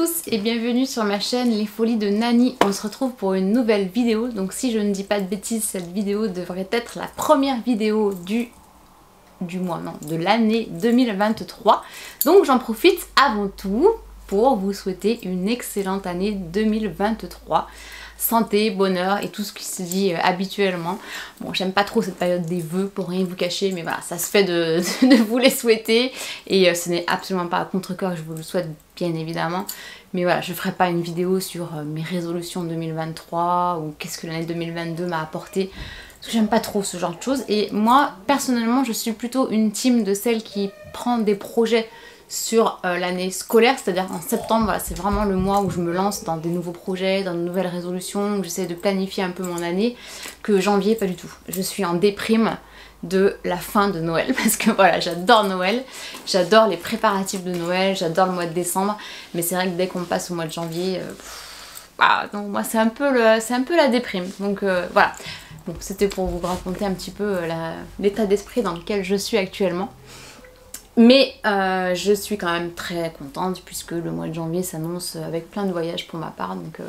tous et bienvenue sur ma chaîne Les Folies de Nani. On se retrouve pour une nouvelle vidéo. Donc si je ne dis pas de bêtises, cette vidéo devrait être la première vidéo de l'année 2023. Donc j'en profite avant tout pour vous souhaiter une excellente année 2023. Santé, bonheur et tout ce qui se dit habituellement. Bon, j'aime pas trop cette période des vœux pour rien vous cacher, mais voilà, ça se fait de vous les souhaiter et ce n'est absolument pas à contre-cœur que je vous le souhaite, bien évidemment. Mais voilà, je ferai pas une vidéo sur mes résolutions 2023 ou qu'est-ce que l'année 2022 m'a apporté. Parce que j'aime pas trop ce genre de choses. Et moi, personnellement, je suis plutôt une team de celles qui prend des projets sur l'année scolaire, c'est-à-dire en septembre, voilà, c'est vraiment le mois où je me lance dans des nouveaux projets, dans de nouvelles résolutions, où j'essaie de planifier un peu mon année, que janvier, pas du tout. Je suis en déprime de la fin de Noël, parce que voilà, j'adore Noël, j'adore les préparatifs de Noël, j'adore le mois de décembre, mais c'est vrai que dès qu'on passe au mois de janvier, donc moi c'est un peu la déprime, donc voilà. Bon, c'était pour vous raconter un petit peu l'état d'esprit dans lequel je suis actuellement. Mais je suis quand même très contente puisque le mois de janvier s'annonce avec plein de voyages pour ma part. Donc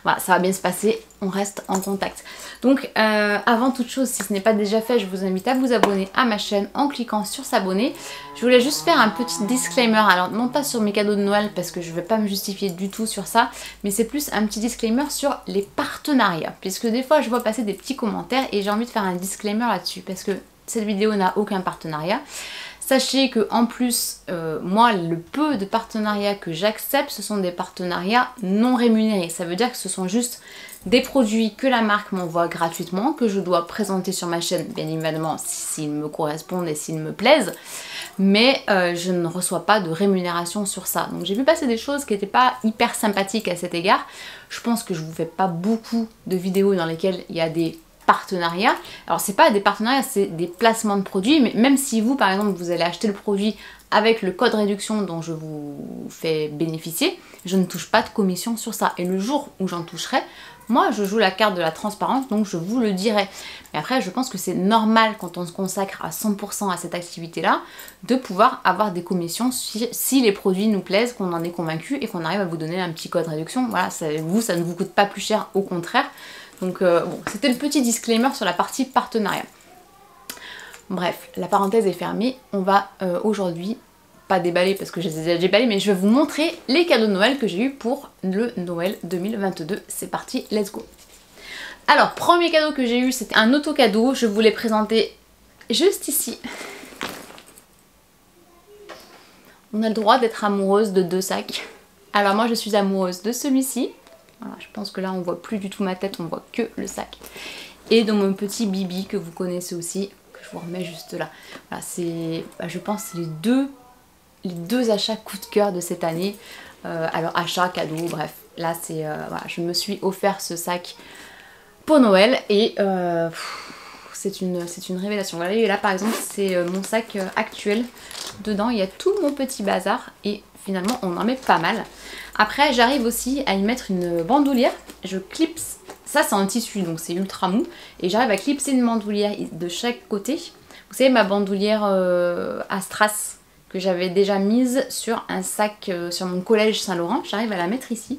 voilà, ça va bien se passer, on reste en contact. Donc avant toute chose, si ce n'est pas déjà fait, je vous invite à vous abonner à ma chaîne en cliquant sur s'abonner. Je voulais juste faire un petit disclaimer, alors non pas sur mes cadeaux de Noël parce que je ne vais pas me justifier du tout sur ça, mais c'est plus un petit disclaimer sur les partenariats. Puisque des fois je vois passer des petits commentaires et j'ai envie de faire un disclaimer là-dessus parce que cette vidéo n'a aucun partenariat. Sachez que en plus, moi, le peu de partenariats que j'accepte, ce sont des partenariats non rémunérés. Ça veut dire que ce sont juste des produits que la marque m'envoie gratuitement, que je dois présenter sur ma chaîne, bien évidemment, s'ils me correspondent et s'ils me plaisent. Mais je ne reçois pas de rémunération sur ça. Donc j'ai vu passer des choses qui n'étaient pas hyper sympathiques à cet égard. Je pense que je vous fais pas beaucoup de vidéos dans lesquelles il y a des partenariats. Alors c'est pas des partenariats, c'est des placements de produits, mais même si vous par exemple vous allez acheter le produit avec le code réduction dont je vous fais bénéficier, je ne touche pas de commission sur ça. Et le jour où j'en toucherai, moi je joue la carte de la transparence, donc je vous le dirai. Mais après je pense que c'est normal quand on se consacre à 100% à cette activité là, de pouvoir avoir des commissions si les produits nous plaisent, qu'on en est convaincu et qu'on arrive à vous donner un petit code réduction. Voilà, ça ne vous coûte pas plus cher, au contraire. Donc bon, c'était le petit disclaimer sur la partie partenariat. Bref, la parenthèse est fermée. On va aujourd'hui, pas déballer parce que je les ai déjà déballés, mais je vais vous montrer les cadeaux de Noël que j'ai eu pour le Noël 2022. C'est parti, let's go. Alors, premier cadeau que j'ai eu, c'était un auto-cadeau. Je vous l'ai présenté juste ici. On a le droit d'être amoureuse de 2 sacs. Alors moi, je suis amoureuse de celui-ci. Voilà, je pense que là on voit plus du tout ma tête, on voit que le sac. Et de mon petit Bibi que vous connaissez aussi, que je vous remets juste là. Voilà, c'est, je pense, les deux achats coup de cœur de cette année. Alors achat, cadeau, bref. Là c'est, voilà, je me suis offert ce sac pour Noël et c'est une révélation. Voilà, et là par exemple c'est mon sac actuel. Dedans il y a tout mon petit bazar et finalement on en met pas mal. Après j'arrive aussi à y mettre une bandoulière, je clipse, ça c'est en tissu donc c'est ultra mou, et j'arrive à clipser une bandoulière de chaque côté. Vous savez ma bandoulière à strass que j'avais déjà mise sur un sac sur mon collège Saint-Laurent, j'arrive à la mettre ici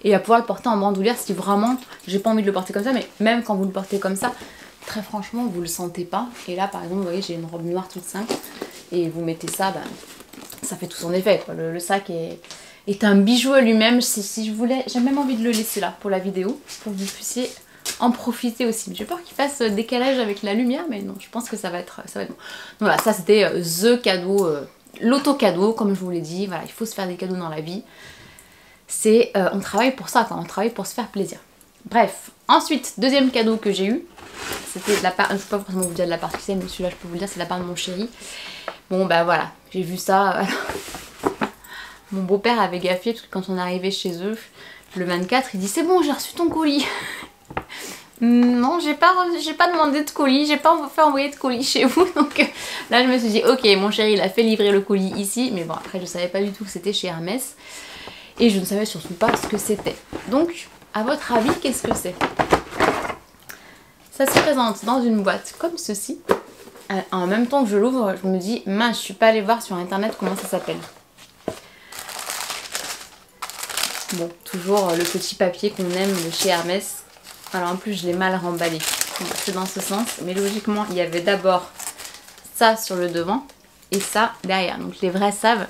et à pouvoir le porter en bandoulière si vraiment j'ai pas envie de le porter comme ça, mais même quand vous le portez comme ça, très franchement vous le sentez pas. Et là par exemple vous voyez j'ai une robe noire toute simple et vous mettez ça, ben, ça fait tout son effet quoi. Le sac est un bijou à lui-même. Si je voulais, j'ai même envie de le laisser là pour la vidéo, pour que vous puissiez en profiter aussi. J'ai peur qu'il fasse décalage avec la lumière, mais non, je pense que ça va être bon. Donc voilà, ça c'était the cadeau, l'auto-cadeau, comme je vous l'ai dit. Voilà, il faut se faire des cadeaux dans la vie. C'est, on travaille pour ça, quand on travaille pour se faire plaisir. Bref, ensuite, deuxième cadeau que j'ai eu, c'était de la part, je ne peux pas forcément vous dire de la part qui c'est, mais celui-là je peux vous le dire, c'est de la part de mon chéri. Bon bah voilà, j'ai vu ça. Mon beau-père avait gaffé parce que quand on est arrivé chez eux le 24, il dit c'est bon, j'ai reçu ton colis. Non, j'ai pas demandé de colis, j'ai pas fait envoyer de colis chez vous. Donc là je me suis dit ok, mon chéri il a fait livrer le colis ici, mais bon après je savais pas du tout que c'était chez Hermès et je ne savais surtout pas ce que c'était. Donc à votre avis qu'est-ce que c'est? Ça se présente dans une boîte comme ceci. En même temps que je l'ouvre, je me dis mince, je suis pas allée voir sur internet comment ça s'appelle. Bon, toujours le petit papier qu'on aime de chez Hermès. Alors en plus je l'ai mal remballé. Bon, c'est dans ce sens. Mais logiquement il y avait d'abord ça sur le devant et ça derrière. Donc les vrais savent.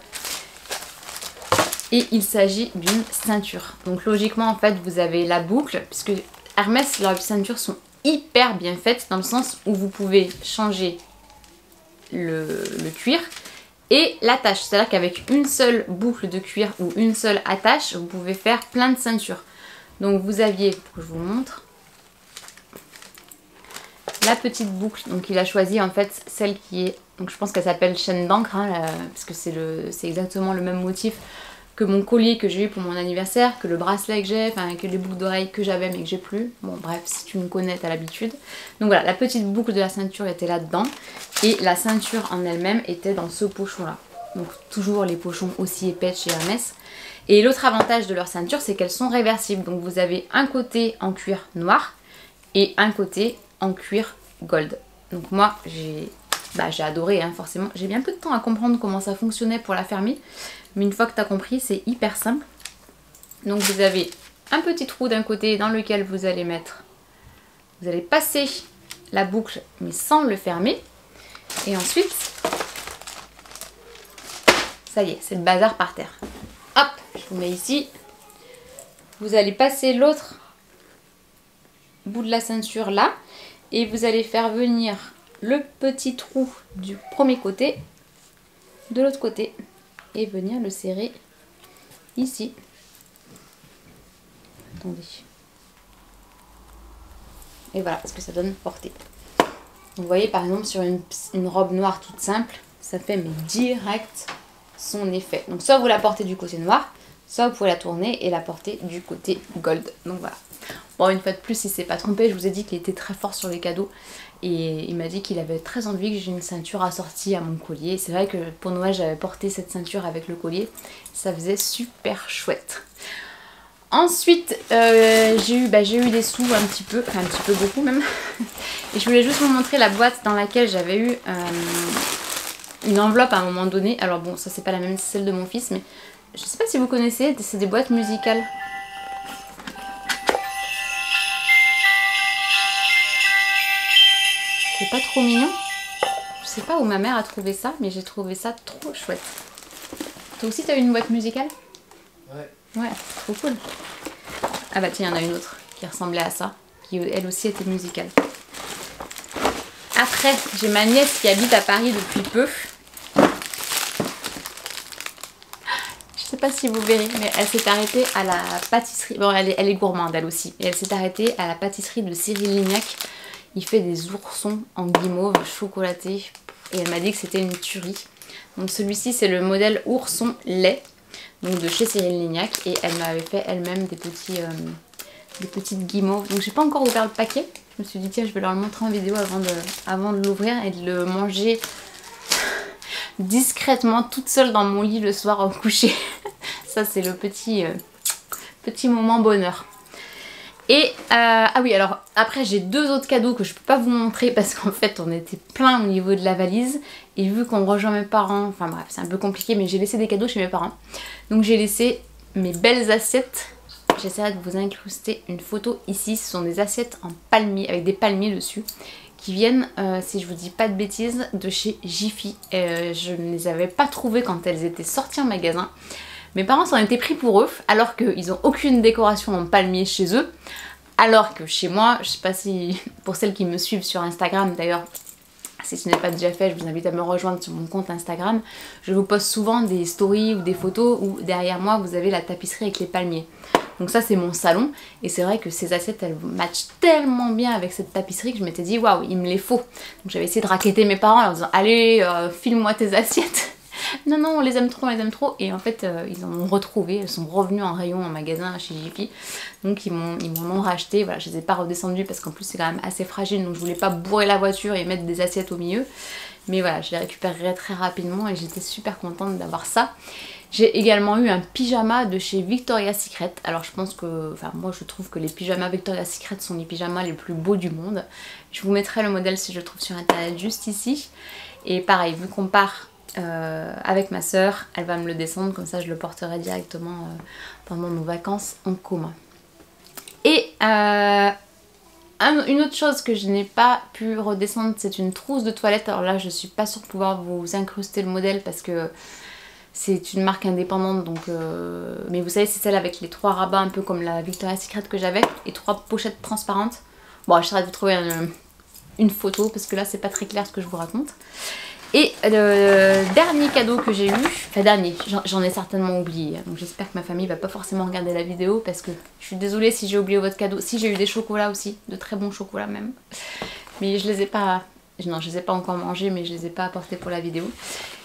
Et il s'agit d'une ceinture. Donc logiquement en fait vous avez la boucle. Puisque Hermès, leurs ceintures sont hyper bien faites. Dans le sens où vous pouvez changer le cuir et l'attache. C'est-à-dire qu'avec une seule boucle de cuir ou une seule attache, vous pouvez faire plein de ceintures. Donc vous aviez, pour que je vous montre, la petite boucle. Donc il a choisi en fait celle qui est, donc je pense qu'elle s'appelle chaîne d'encre, hein, parce que c'est exactement le même motif que mon collier que j'ai eu pour mon anniversaire, que le bracelet que j'ai, enfin que les boucles d'oreilles que j'avais mais que j'ai plus. Bon bref, si tu me connais, t'as l'habitude. Donc voilà, la petite boucle de la ceinture était là-dedans et la ceinture en elle-même était dans ce pochon-là. Donc toujours les pochons aussi épais de chez Hermès. Et l'autre avantage de leur ceinture, c'est qu'elles sont réversibles. Donc vous avez un côté en cuir noir et un côté en cuir gold. Donc moi j'ai adoré hein, forcément. J'ai mis un peu de temps à comprendre comment ça fonctionnait pour la fermer. Mais une fois que tu as compris, c'est hyper simple. Donc vous avez un petit trou d'un côté dans lequel vous allez mettre... Vous allez passer la boucle mais sans le fermer. Et ensuite, ça y est, c'est le bazar par terre. Hop, je vous mets ici. Vous allez passer l'autre bout de la ceinture là. Et vous allez faire venir le petit trou du premier côté de l'autre côté. Et venir le serrer ici. Attendez. Et voilà ce que ça donne portée. Vous voyez par exemple sur une robe noire toute simple, ça fait mais direct son effet. Donc soit vous la portez du côté noir, soit vous pouvez la tourner et la porter du côté gold. Donc voilà. Bon, une fois de plus, il s'est pas trompé, je vous ai dit qu'il était très fort sur les cadeaux. Et il m'a dit qu'il avait très envie que j'ai une ceinture assortie à mon collier. C'est vrai que pour Noël, j'avais porté cette ceinture avec le collier. Ça faisait super chouette. Ensuite, j'ai eu des sous un petit peu beaucoup même. Et je voulais juste vous montrer la boîte dans laquelle j'avais eu une enveloppe à un moment donné. Alors bon, ça c'est pas la même, c'est celle de mon fils, mais je sais pas si vous connaissez, c'est des boîtes musicales. C'est pas trop mignon? Je sais pas où ma mère a trouvé ça, mais j'ai trouvé ça trop chouette. Toi aussi t'as eu une boîte musicale? Ouais. Ouais, trop cool. Ah bah tiens, il y en a une autre qui ressemblait à ça, qui elle aussi était musicale. Après, j'ai ma nièce qui habite à Paris depuis peu. Je sais pas si vous verrez, mais elle s'est arrêtée à la pâtisserie. Bon, elle est gourmande elle aussi. Et elle s'est arrêtée à la pâtisserie de Cyril Lignac. Il fait des oursons en guimauve chocolaté. Et elle m'a dit que c'était une tuerie. Donc celui-ci, c'est le modèle ourson lait. Donc de chez Cyril Lignac. Et elle m'avait fait elle-même des petites guimauves. Donc j'ai pas encore ouvert le paquet. Je me suis dit tiens, je vais leur le montrer en vidéo avant de l'ouvrir et de le manger discrètement toute seule dans mon lit le soir au coucher. Ça c'est le petit moment bonheur. Et ah oui, alors après j'ai deux autres cadeaux que je peux pas vous montrer parce qu'en fait on était plein au niveau de la valise. Et vu qu'on rejoint mes parents, enfin bref c'est un peu compliqué, mais j'ai laissé des cadeaux chez mes parents. Donc j'ai laissé mes belles assiettes. J'essaierai de vous incruster une photo ici. Ce sont des assiettes en palmier, avec des palmiers dessus, qui viennent, si je vous dis pas de bêtises, de chez Jiffy. Je ne les avais pas trouvées quand elles étaient sorties en magasin. Mes parents s'en étaient pris pour eux, alors qu'ils n'ont aucune décoration en palmier chez eux. Alors que chez moi, je sais pas si, pour celles qui me suivent sur Instagram d'ailleurs, si ce n'est pas déjà fait, je vous invite à me rejoindre sur mon compte Instagram. Je vous poste souvent des stories ou des photos où derrière moi vous avez la tapisserie avec les palmiers. Donc ça c'est mon salon et c'est vrai que ces assiettes elles matchent tellement bien avec cette tapisserie que je m'étais dit waouh il me les faut. Donc j'avais essayé de racketter mes parents en leur disant allez file-moi tes assiettes. Non non on les aime trop et en fait ils en ont retrouvé, elles sont revenues en rayon en magasin chez Jiffy. Donc ils m'en ont racheté, voilà je les ai pas redescendues parce qu'en plus c'est quand même assez fragile donc je voulais pas bourrer la voiture et mettre des assiettes au milieu. Mais voilà je les récupérerai très rapidement et j'étais super contente d'avoir ça. J'ai également eu un pyjama de chez Victoria's Secret. Alors je pense que, enfin moi je trouve que les pyjamas Victoria's Secret sont les pyjamas les plus beaux du monde. Je vous mettrai le modèle si je le trouve sur internet juste ici. Et pareil, vu qu'on part avec ma soeur. Elle va me le descendre, comme ça je le porterai directement pendant nos vacances en commun. Et une autre chose que je n'ai pas pu redescendre, c'est une trousse de toilette. Alors là je suis pas sûre de pouvoir vous incruster le modèle parce que c'est une marque indépendante, donc mais vous savez c'est celle avec les 3 rabats un peu comme la Victoria's Secret que j'avais et 3 pochettes transparentes. Bon, j'essaierai de vous trouver une photo parce que là c'est pas très clair ce que je vous raconte. Et le dernier cadeau que j'ai eu, enfin dernier, j'en ai certainement oublié, donc j'espère que ma famille va pas forcément regarder la vidéo parce que je suis désolée si j'ai oublié votre cadeau. Si, j'ai eu des chocolats aussi, de très bons chocolats même, mais je les ai pas, non je les ai pas encore mangés, mais je les ai pas apportés pour la vidéo.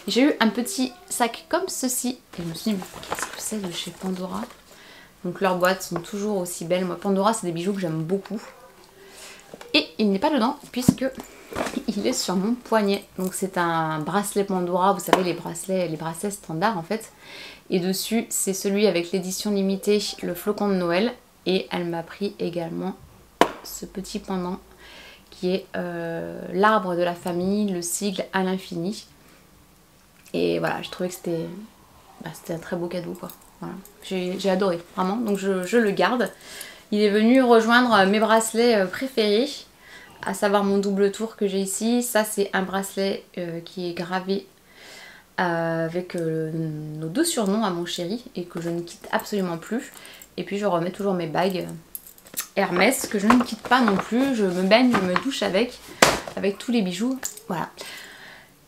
J'ai eu un petit sac comme ceci et je me suis dit qu'est-ce que c'est de chez Pandora. Donc leurs boîtes sont toujours aussi belles. Moi Pandora c'est des bijoux que j'aime beaucoup. Et il n'est pas dedans puisque il est sur mon poignet. Donc c'est un bracelet Pandora, vous savez les bracelets standards en fait. Et dessus c'est celui avec l'édition limitée, le flocon de Noël. Et elle m'a pris également ce petit pendant qui est l'arbre de la famille, le sigle à l'infini. Et voilà, je trouvais que c'était un très beau cadeau quoi. Voilà. J'ai adoré, vraiment, donc je le garde. Il est venu rejoindre mes bracelets préférés, à savoir mon double tour que j'ai ici. Ça c'est un bracelet qui est gravé avec nos 2 surnoms à mon chéri et que je ne quitte absolument plus. Et puis je remets toujours mes bagues Hermès que je ne quitte pas non plus. Je me baigne, je me douche avec tous les bijoux. Voilà.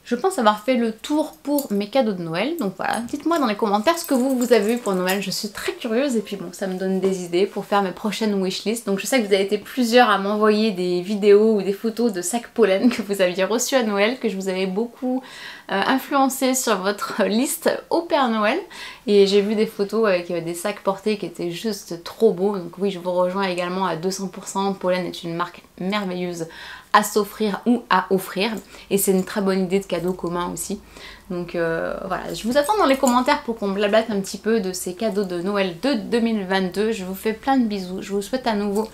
Je pense avoir fait le tour pour mes cadeaux de Noël, donc voilà, dites-moi dans les commentaires ce que vous avez eu pour Noël, je suis très curieuse et puis bon, ça me donne des idées pour faire mes prochaines wishlist. Donc je sais que vous avez été plusieurs à m'envoyer des vidéos ou des photos de sacs pollen que vous aviez reçus à Noël, que je vous avais beaucoup influencé sur votre liste au Père Noël. Et j'ai vu des photos avec des sacs portés qui étaient juste trop beaux, donc oui, je vous rejoins également à 200%, Pollen est une marque merveilleuse à s'offrir ou à offrir et c'est une très bonne idée de cadeau commun aussi. Donc voilà, je vous attends dans les commentaires pour qu'on blablate un petit peu de ces cadeaux de Noël de 2022. Je vous fais plein de bisous, je vous souhaite à nouveau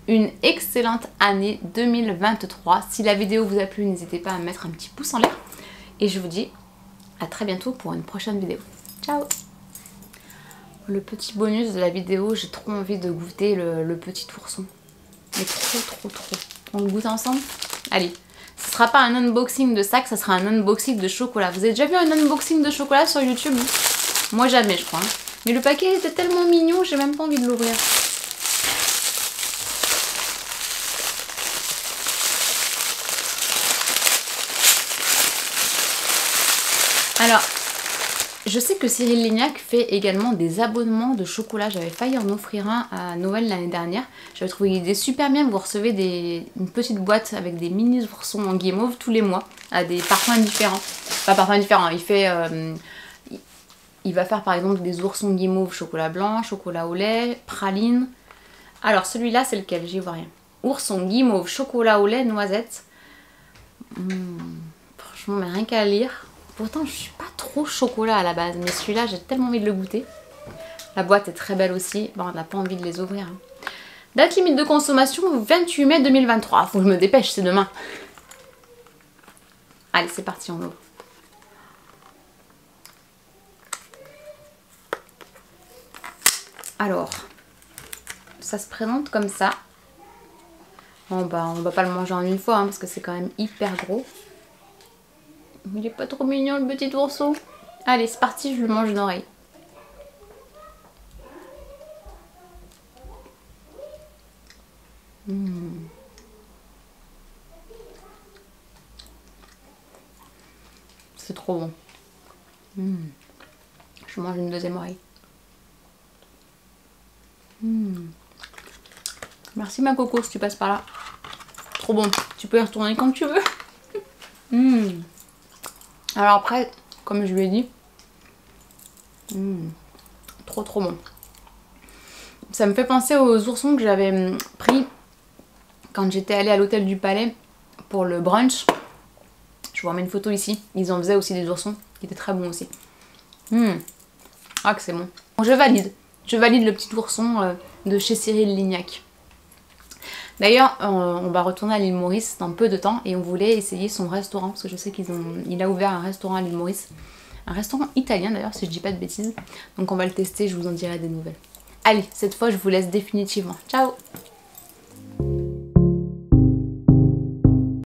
une excellente année 2023. Si la vidéo vous a plu, n'hésitez pas à mettre un petit pouce en l'air et je vous dis à très bientôt pour une prochaine vidéo. Ciao! Le petit bonus de la vidéo, j'ai trop envie de goûter le petit ourson. Mais trop. On le goûte ensemble? Allez, ce sera pas un unboxing de sac, ça sera un unboxing de chocolat. Vous avez déjà vu un unboxing de chocolat sur YouTube? Moi jamais je crois. Hein. Mais le paquet était tellement mignon, j'ai même pas envie de l'ouvrir. Alors, je sais que Cyril Lignac fait également des abonnements de chocolat. J'avais failli en offrir un à Noël l'année dernière. J'avais trouvé l'idée super bien. Vous recevez une petite boîte avec des mini oursons en guimauve tous les mois à des parfums différents. Pas parfums différents, il va faire par exemple des oursons guimauve chocolat blanc, chocolat au lait, praline. Alors celui-là c'est lequel? J'y vois rien. Ourson guimauve chocolat au lait noisette. Franchement, mais rien qu'à lire. Pourtant je suis pas trop chocolat à la base, mais celui-là j'ai tellement envie de le goûter. La boîte est très belle aussi, bon on n'a pas envie de les ouvrir. Hein. Date limite de consommation 28 mai 2023, faut que je me dépêche, c'est demain. Allez c'est parti, on ouvre. Alors, ça se présente comme ça. Bon bah on va pas le manger en une fois hein, parce que c'est quand même hyper gros. Il est pas trop mignon le petit ourson. Allez c'est parti, je le mange d'une oreille. C'est trop bon. Je mange une deuxième oreille. Merci ma coco si tu passes par là. Trop bon, tu peux y retourner quand tu veux. Alors après, comme je lui ai dit, trop bon. Ça me fait penser aux oursons que j'avais pris quand j'étais allée à l'hôtel du Palais pour le brunch. Je vous remets une photo ici. Ils en faisaient aussi des oursons qui étaient très bons aussi. Ah que c'est bon. Bon, je valide le petit ourson de chez Cyril Lignac. D'ailleurs, on va retourner à l'île Maurice dans peu de temps et on voulait essayer son restaurant parce que je sais qu'il a ouvert un restaurant à l'île Maurice. Un restaurant italien d'ailleurs, si je dis pas de bêtises. Donc on va le tester, je vous en dirai des nouvelles. Allez, cette fois je vous laisse définitivement. Ciao!